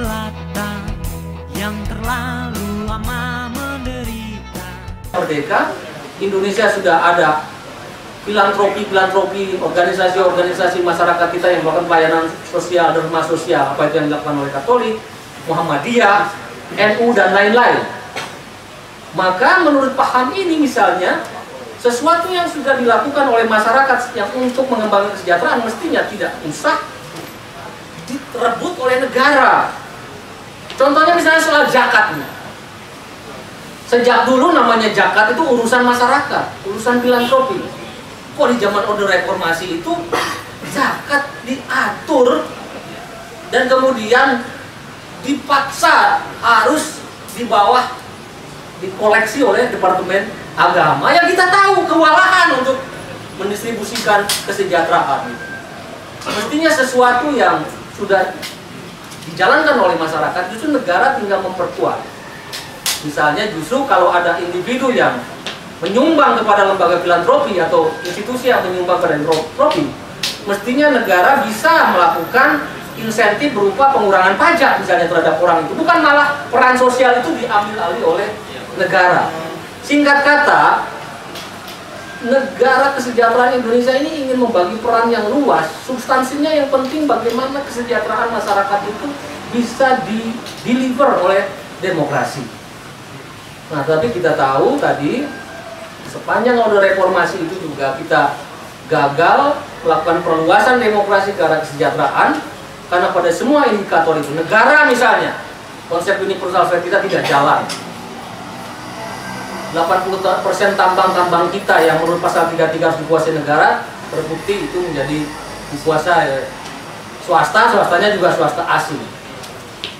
jelata yang terlalu lama menderita. Merdeka, Indonesia sudah ada filantropi, organisasi-organisasi masyarakat kita yang melakukan pelayanan sosial dan rumah sosial, apa itu yang dilakukan oleh Katolik, Muhammadiyah, NU, dan lain-lain. Maka menurut paham ini misalnya, sesuatu yang sudah dilakukan oleh masyarakat yang untuk mengembangkan kesejahteraan mestinya tidak usah direbut oleh negara. Contohnya misalnya soal zakat. Sejak dulu namanya zakat itu urusan masyarakat, urusan filantropi. Kok di zaman Orde Reformasi itu zakat diatur dan kemudian dipaksa harus di bawah dikoleksi oleh Departemen Agama. Ya kita tahu kewalahan untuk mendistribusikan kesejahteraan. Mestinya sesuatu yang sudah dijalankan oleh masyarakat, justru negara tinggal memperkuat. Misalnya justru kalau ada individu yang menyumbang kepada lembaga filantropi atau institusi yang menyumbang kepada filantropi, mestinya negara bisa melakukan insentif berupa pengurangan pajak misalnya terhadap orang itu. Bukan malah peran sosial itu diambil alih oleh negara. Singkat kata, negara kesejahteraan Indonesia ini ingin membagi peran yang luas. Substansinya yang penting bagaimana kesejahteraan masyarakat itu bisa di-deliver oleh demokrasi. Nah, tapi kita tahu tadi sepanjang Orde Reformasi itu juga kita gagal melakukan perluasan demokrasi ke arah kesejahteraan karena pada semua indikator itu negara misalnya konsep universal fair kita tidak jalan. 80% tambang-tambang kita yang menurut pasal 33 harus dikuasai negara terbukti itu menjadi dikuasai swasta, swastanya juga swasta asing.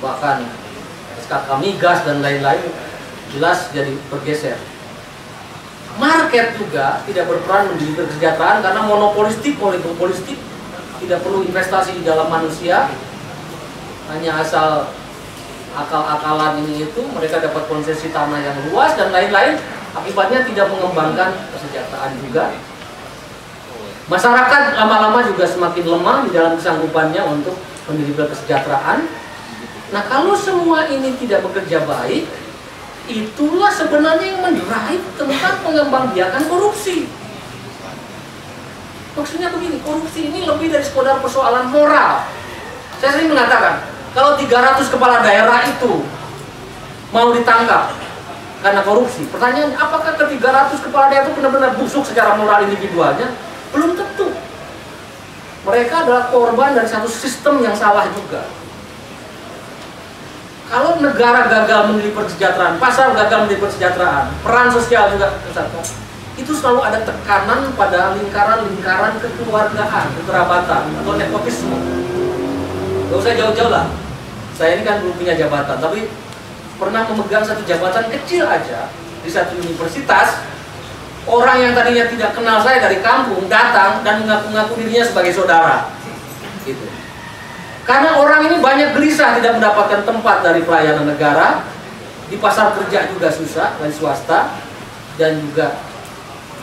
Bahkan SKK migas dan lain-lain jelas jadi bergeser. Market juga tidak berperan menjadi kesejahteraan karena monopolistik, oligopolistik, tidak perlu investasi di dalam manusia, hanya asal akal-akalan ini itu mereka dapat konsesi tanah yang luas dan lain-lain, akibatnya tidak mengembangkan kesejahteraan juga. Masyarakat lama-lama juga semakin lemah di dalam kesanggupannya untuk mendirikan kesejahteraan. Nah, kalau semua ini tidak bekerja baik, itulah sebenarnya yang mendrive tentang pengembangbiakan korupsi. Maksudnya begini, korupsi ini lebih dari sekedar persoalan moral. Saya sering mengatakan, kalau 300 kepala daerah itu mau ditangkap karena korupsi, pertanyaannya apakah ke 300 kepala daerah itu benar-benar busuk secara moral individualnya? Belum tentu. Mereka adalah korban dari satu sistem yang salah juga. Kalau negara gagal mendeliver kesejahteraan, pasar gagal mendeliver kesejahteraan, peran sosial juga kesehatan, itu selalu ada tekanan pada lingkaran-lingkaran kekeluargaan, kekerabatan, atau nepotisme. Gak usah jauh-jauh lah. Saya ini kan belum punya jabatan, tapi pernah memegang satu jabatan kecil aja di satu universitas. Orang yang tadinya tidak kenal saya dari kampung datang dan mengaku-ngaku dirinya sebagai saudara. Gitu. Karena orang ini banyak gelisah tidak mendapatkan tempat dari pelayanan negara, di pasar kerja juga susah dari swasta, dan juga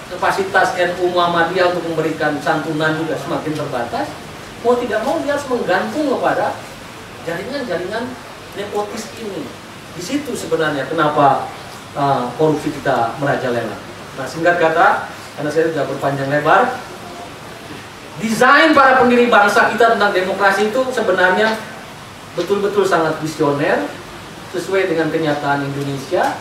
kapasitas NU Muhammadiyah untuk memberikan santunan juga semakin terbatas. Mau tidak mau dia harus menggantung kepada jaringan-jaringan nepotis ini. Di situ sebenarnya kenapa korupsi kita merajalela. Nah, singkat kata, karena saya sudah berpanjang lebar, desain para pendiri bangsa kita tentang demokrasi itu sebenarnya betul-betul sangat visioner, sesuai dengan kenyataan Indonesia.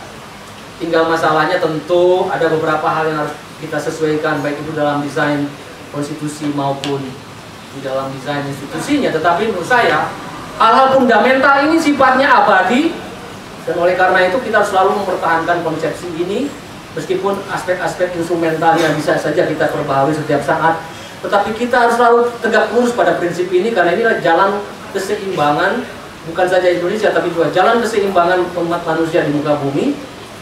Tinggal masalahnya tentu ada beberapa hal yang harus kita sesuaikan, baik itu dalam desain konstitusi maupun di dalam desain institusinya. Tetapi menurut saya hal-hal fundamental ini sifatnya abadi, dan oleh karena itu kita harus selalu mempertahankan konsepsi ini, meskipun aspek-aspek instrumentalnya bisa saja kita perbaharui setiap saat, tetapi kita harus selalu tegak lurus pada prinsip ini, karena inilah jalan keseimbangan bukan saja Indonesia tapi juga jalan keseimbangan umat manusia di muka bumi.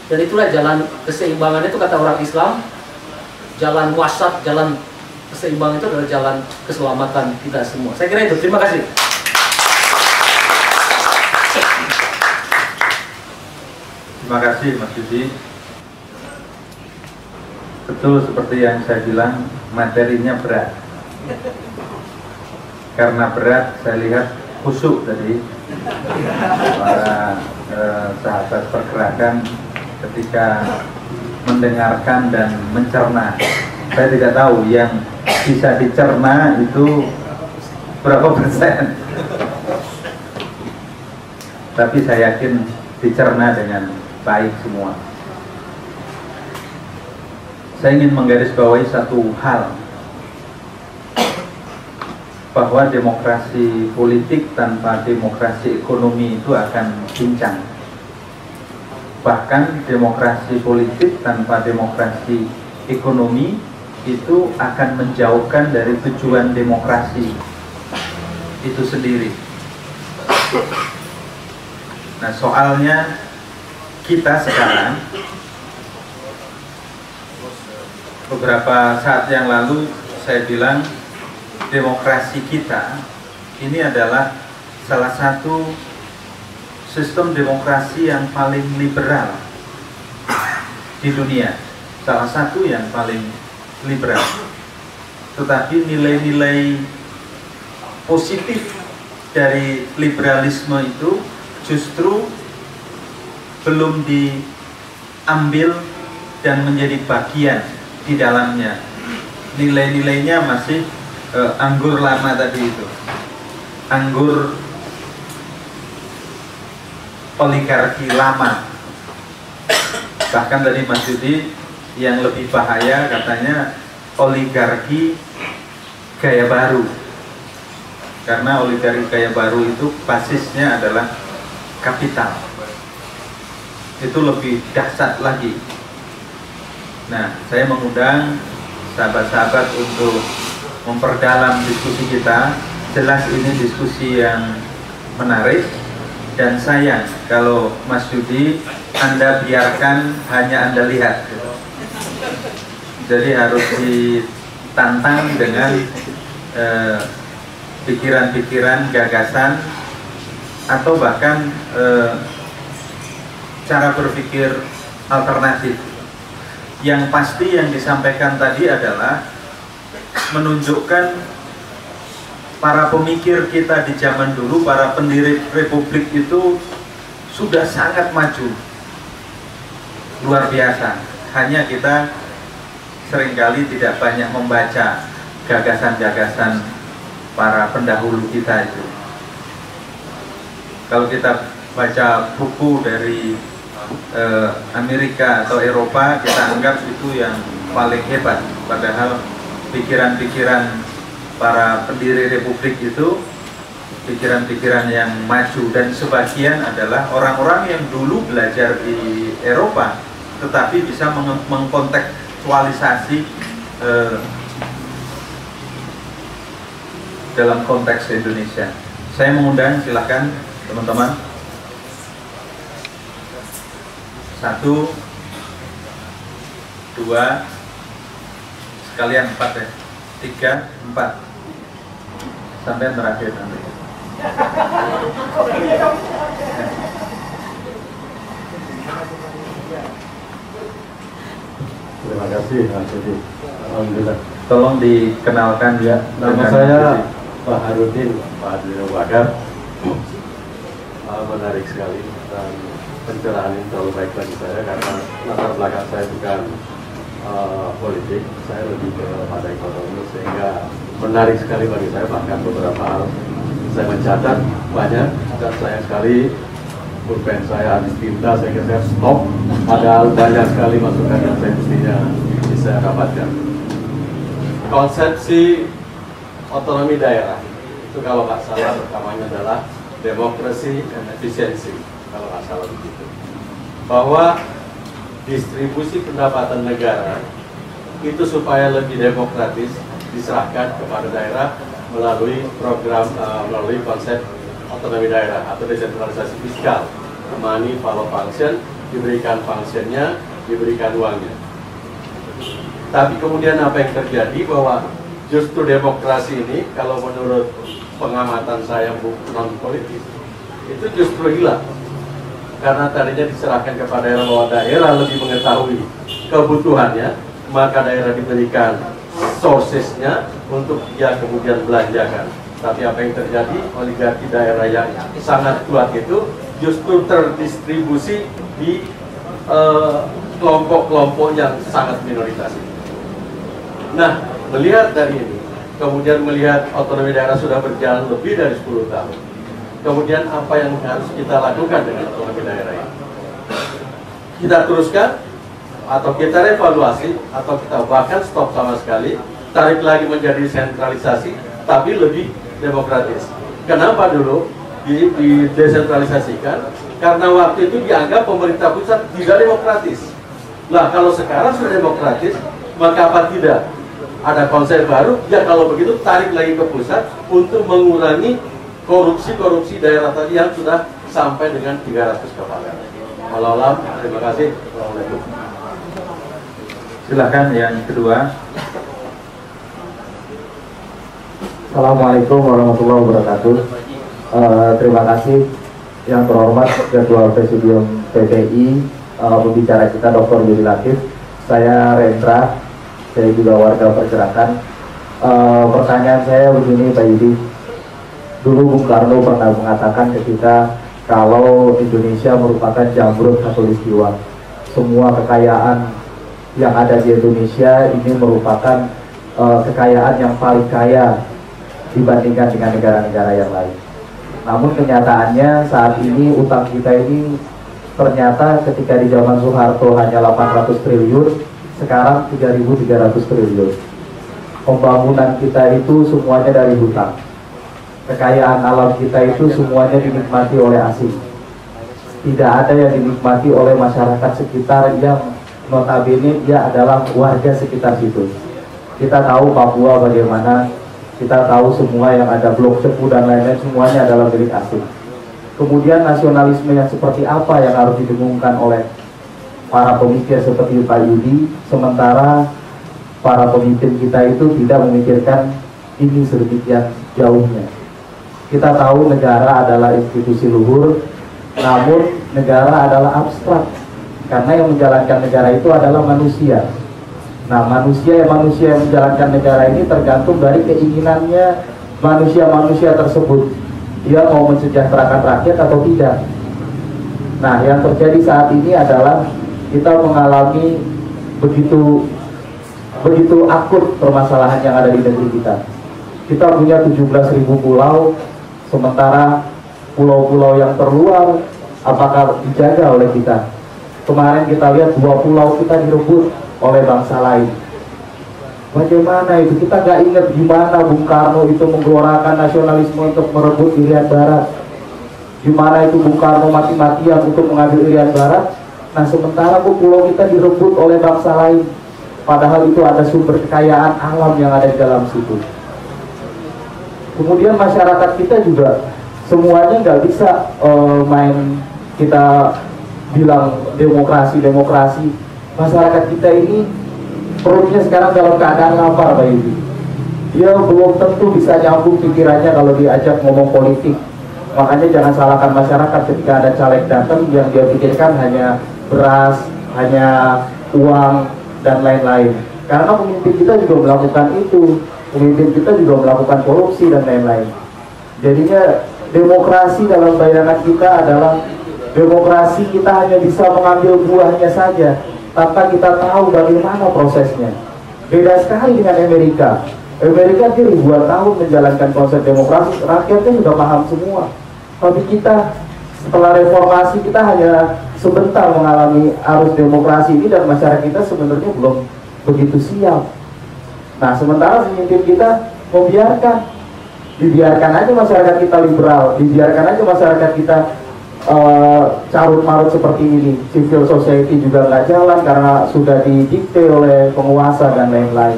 Dan itulah jalan keseimbangan itu, kata orang Islam, jalan wasat, jalan keseimbangan itu adalah jalan keselamatan kita semua. Saya kira itu. Terima kasih. Terima kasih Mas Yudi. Betul seperti yang saya bilang, materinya berat. Karena berat, saya lihat khusyuk tadi para sahabat pergerakan ketika mendengarkan dan mencerna. Saya tidak tahu yang bisa dicerna itu berapa persen, tapi saya yakin dicerna dengan baik semua. Saya ingin menggarisbawahi satu hal, bahwa demokrasi politik tanpa demokrasi ekonomi itu akan pincang. Bahkan demokrasi politik tanpa demokrasi ekonomi itu akan menjauhkan dari tujuan demokrasi itu sendiri. Nah, soalnya kita sekarang, beberapa saat yang lalu saya bilang demokrasi kita ini adalah salah satu sistem demokrasi yang paling liberal di dunia, salah satu yang paling liberal. Tetapi nilai-nilai positif dari liberalisme itu justru belum diambil dan menjadi bagian di dalamnya. Nilai-nilainya masih anggur lama tadi itu, anggur oligarki lama. Bahkan tadi Mas Yudi yang lebih bahaya katanya oligarki gaya baru, karena oligarki gaya baru itu basisnya adalah kapital. Itu lebih dahsyat lagi. Nah, saya mengundang sahabat-sahabat untuk memperdalam diskusi kita. Jelas ini diskusi yang menarik, dan sayang kalau Mas Yudi Anda biarkan hanya Anda lihat. Jadi harus ditantang dengan pikiran-pikiran, gagasan, atau bahkan cara berpikir alternatif. Yang pasti yang disampaikan tadi adalah menunjukkan para pemikir kita di zaman dulu, para pendiri republik itu sudah sangat maju, luar biasa. Hanya kita seringkali tidak banyak membaca gagasan-gagasan para pendahulu kita itu. Kalau kita baca buku dari Amerika atau Eropa, kita anggap itu yang paling hebat, padahal pikiran-pikiran para pendiri republik itu pikiran-pikiran yang maju, dan sebagian adalah orang-orang yang dulu belajar di Eropa tetapi bisa mengkontekstualisasi dalam konteks Indonesia. Saya mengundang, silakan teman-teman. 1, 2, sekalian 4 ya, 3, 4 sampai terakhir nanti. Terima kasih Mas Yudi. Alhamdulillah. Tolong dikenalkan ya. Nama saya Pak Harudin, Pak Adil Bakar. Menarik sekali, dan pencerahan ini terlalu baik bagi saya karena latar belakang saya bukan politik, saya lebih pada ekonomi, sehingga menarik sekali bagi saya. Bahkan beberapa hal saya mencatat banyak, dan sayang sekali pulpen saya habis tinta, sehingga saya stop, padahal banyak sekali masukan yang saya mestinya bisa dapatkan. Konsepsi otonomi daerah itu kalau nggak salah pertamanya adalah demokrasi dan efisiensi, kalau nggak salah begitu, bahwa distribusi pendapatan negara itu supaya lebih demokratis diserahkan kepada daerah melalui program, melalui konsep otonomi daerah atau desentralisasi fiskal. Money follow function, diberikan functionnya, diberikan uangnya. Tapi kemudian apa yang terjadi, bahwa justru demokrasi ini, kalau menurut pengamatan saya non politik, itu justru hilang. Karena tadinya diserahkan kepada daerah, bahwa daerah lebih mengetahui kebutuhannya, maka daerah diberikan sourcesnya untuk dia kemudian belanjakan. Tapi apa yang terjadi, oligarki daerah yang sangat kuat itu justru terdistribusi di kelompok-kelompok yang sangat minoritas. Nah, melihat dari ini, kemudian melihat otonomi daerah sudah berjalan lebih dari 10 tahun. Kemudian apa yang harus kita lakukan dengan otonomi daerah ini? Kita teruskan, atau kita revaluasi, atau kita bahkan stop sama sekali, tarik lagi menjadi sentralisasi, tapi lebih demokratis. Kenapa dulu didesentralisasikan? Karena waktu itu dianggap pemerintah pusat tidak demokratis. Nah, kalau sekarang sudah demokratis, maka apa tidak? Ada konsep baru, ya kalau begitu tarik lagi ke pusat untuk mengurangi korupsi-korupsi daerah tadi yang sudah sampai dengan 300 kepala. Walau terima kasih. Assalamualaikum. Silakan yang kedua. Assalamualaikum warahmatullahi wabarakatuh. Terima kasih yang terhormat Ketua Presidium PPI, pembicara kita Dr. Yudi Latif. Saya Rendra, saya juga warga pergerakan. Pertanyaan saya begini Pak Yudi. Dulu Bung Karno pernah mengatakan ketika kalau Indonesia merupakan jamrut khatulistiwa, semua kekayaan yang ada di Indonesia ini merupakan kekayaan yang paling kaya dibandingkan dengan negara-negara yang lain. Namun kenyataannya saat ini utang kita ini ternyata ketika di zaman Soeharto hanya 800 triliun, sekarang 3.300 triliun. Pembangunan kita itu semuanya dari hutang. Kekayaan alam kita itu semuanya dinikmati oleh asing. Tidak ada yang dinikmati oleh masyarakat sekitar yang notabene dia adalah warga sekitar situ. Kita tahu Papua bagaimana, kita tahu semua yang ada Blok Cepu dan lain-lain semuanya adalah milik asing. Kemudian nasionalisme yang seperti apa yang harus didengungkan oleh para pemikir seperti Pak Yudi, sementara para pemimpin kita itu tidak memikirkan ini sedemikian jauhnya. Kita tahu negara adalah institusi luhur, namun negara adalah abstrak, karena yang menjalankan negara itu adalah manusia. Nah, manusia yang menjalankan negara ini tergantung dari keinginannya manusia-manusia tersebut. Dia mau mensejahterakan rakyat atau tidak. Nah, yang terjadi saat ini adalah kita mengalami begitu akut permasalahan yang ada di negeri kita. Kita punya 17.000 pulau, sementara pulau-pulau yang terluar apakah dijaga oleh kita? Kemarin kita lihat 2 pulau kita direbut oleh bangsa lain. Bagaimana itu? Kita nggak ingat gimana Bung Karno itu menggelorakan nasionalisme untuk merebut Irian Barat. Gimana itu Bung Karno mati-matian untuk mengambil Irian Barat. Nah, sementara pulau kita direbut oleh bangsa lain. Padahal itu ada sumber kekayaan alam yang ada di dalam situ. Kemudian masyarakat kita juga semuanya nggak bisa main kita bilang demokrasi. Masyarakat kita ini perutnya sekarang dalam keadaan lapar, Pak Yudi. Dia belum tentu bisa nyambung pikirannya kalau diajak ngomong politik. Makanya jangan salahkan masyarakat ketika ada caleg datang yang dia pikirkan hanya beras, hanya uang dan lain-lain. Karena pemimpin kita juga melakukan itu. Pemimpin kita juga melakukan korupsi dan lain-lain. Jadinya demokrasi dalam bayangan kita adalah demokrasi kita hanya bisa mengambil buahnya saja tanpa kita tahu bagaimana prosesnya. Beda sekali dengan Amerika. Amerika dia ribuan tahun menjalankan konsep demokrasi, rakyatnya sudah paham semua. Tapi kita setelah reformasi kita hanya sebentar mengalami arus demokrasi ini dan masyarakat kita sebenarnya belum begitu siap. Nah, sementara pemimpin kita dibiarkan aja masyarakat kita liberal, dibiarkan aja masyarakat kita carut-marut seperti ini. Civil society juga nggak jalan karena sudah didikte oleh penguasa dan lain-lain.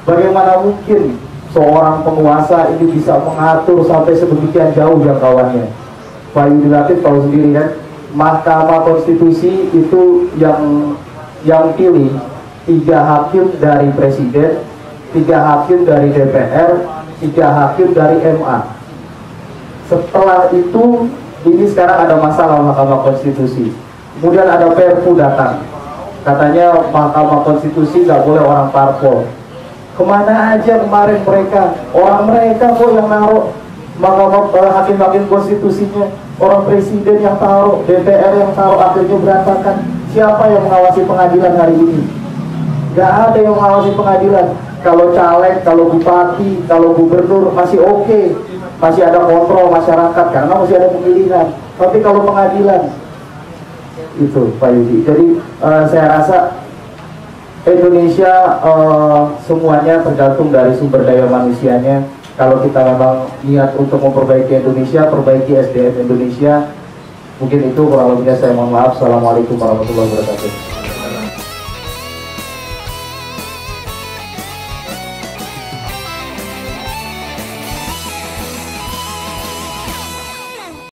Bagaimana mungkin seorang penguasa ini bisa mengatur sampai sedemikian jauh jangkauannya? Pak Yudi Latif tahu sendiri kan, Mahkamah Konstitusi itu yang pilih 3 hakim dari Presiden, 3 hakim dari DPR, 3 hakim dari MA. Setelah itu, ini sekarang ada masalah Mahkamah Konstitusi. Kemudian ada Perpu datang, katanya Mahkamah Konstitusi nggak boleh orang parpol. Kemana aja kemarin mereka? Orang mereka kok yang naruh hakim-hakim konstitusinya, orang presiden yang taruh, DPR yang taruh, akhirnya berantakan. Siapa yang mengawasi pengadilan hari ini? Gak ada yang mengawasi pengadilan. Kalau caleg, kalau bupati, kalau gubernur masih oke, masih ada kontrol masyarakat karena masih ada pemilihan. Tapi kalau pengadilan, itu Pak Yudi. Jadi saya rasa Indonesia semuanya tergantung dari sumber daya manusianya. Kalau kita memang niat untuk memperbaiki Indonesia, perbaiki SDM Indonesia. Mungkin itu kurang lebihnya, saya mohon maaf. Assalamualaikum warahmatullahi wabarakatuh.